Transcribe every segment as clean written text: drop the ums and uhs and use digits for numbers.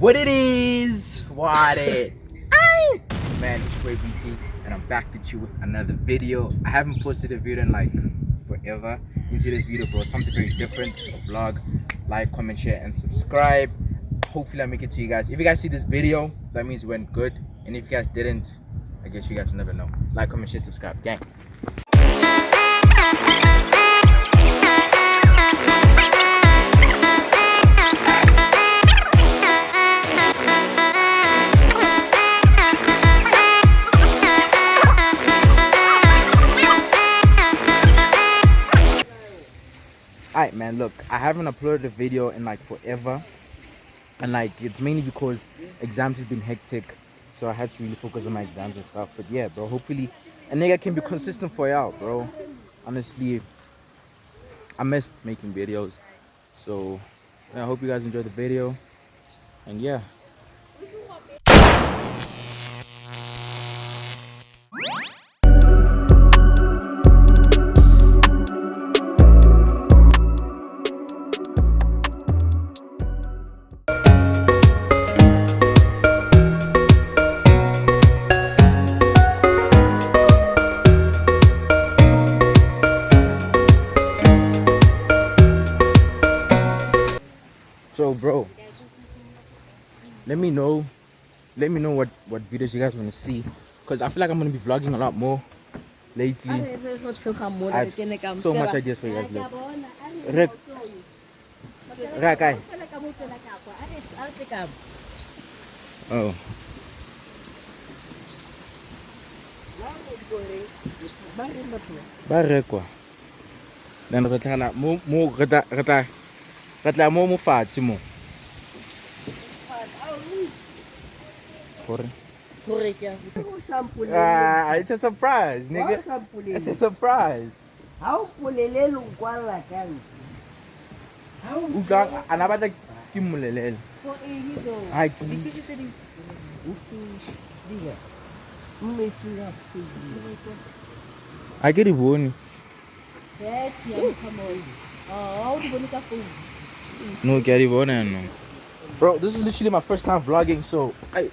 What it is? What it? Man, it's your boy BT, and I'm back at you with another video. I haven't posted a video in like forever. You can see this video, bro. Something very different. A vlog. Like, comment, share, and subscribe. Hopefully, I make it to you guys. If you guys see this video, that means it went good. And if you guys didn't, I guess you guys will never know. Like, comment, share, subscribe, gang. Alright, man, look, I haven't uploaded a video in like forever, and like it's mainly because exams has been hectic, so I had to really focus on my exams and stuff. But yeah, bro, hopefully a nigga can be consistent for y'all, bro. Honestly, I missed making videos, so yeah, I hope you guys enjoyed the video, and yeah. So bro, let me know what videos you guys want to see, because I feel like I'm going to be vlogging a lot more lately. I have so much ideas for you guys. Oh, ba rekwa then re tla mo fatshe mo. It's a surprise, nigga. It's a surprise. How pulele lungwala kan? How uga anabata kimulelele. for any do? Ai Ufish diga. Mmetsinga I get it bone. That's yam come on. Oh, di bonika phone. No, get it bone no. Bro, this is literally my first time vlogging, so I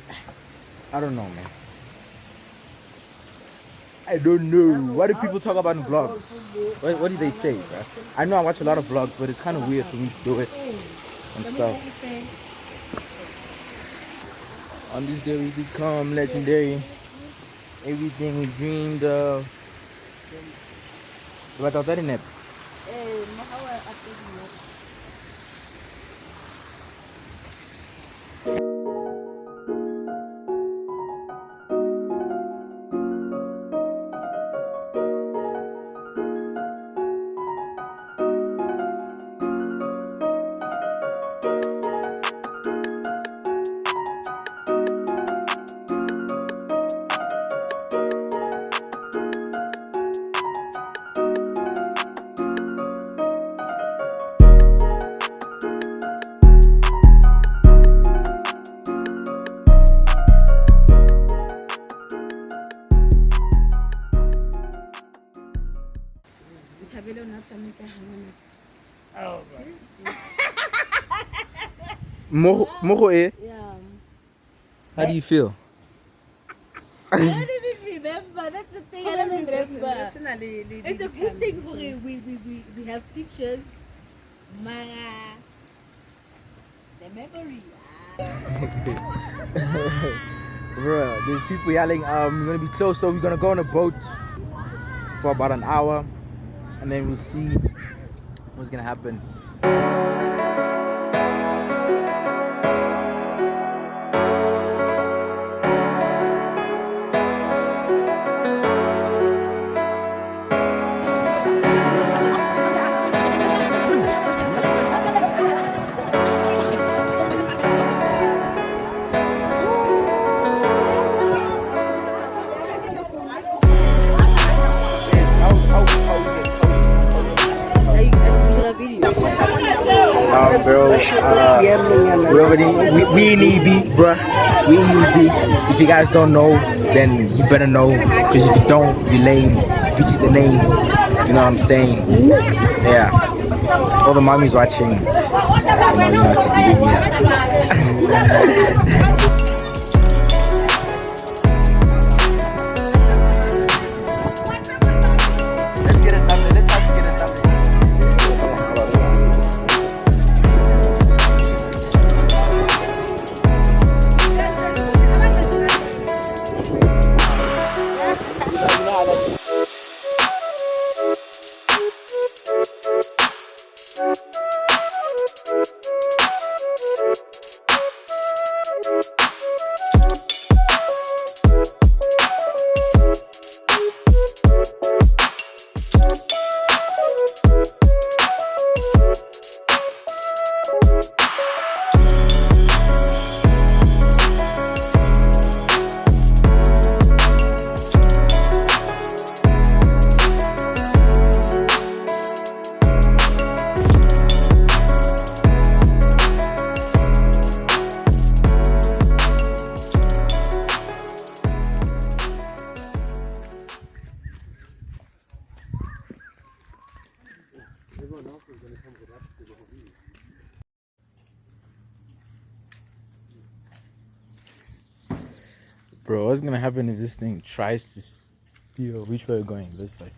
don't know, man. I don't know. What do people talk about in vlogs? What do they say, bro? I know I watch a lot of vlogs, but it's kind of weird for me to do it and stuff. On this day we become legendary. Everything we dreamed of. What about that in it? Moko eh? Yeah. How do you feel? I don't even remember. That's the thing. I don't remember. It's a good thing we have pictures. The memory. Bro, there's people yelling, we're gonna be close, so we're gonna go on a boat for about an hour, and then we'll see what's gonna happen. Bro, we in EB, bro. We in EB. If you guys don't know, then you better know, because if you don't, you lame. Bitch is the name. You know what I'm saying? Yeah. All the mommies watching, you know what to do. Yeah. Let's get a thumbnail. Let's try to get a thumbnail. Bro, what's gonna happen if this thing tries to steal? Which way are we going? This way.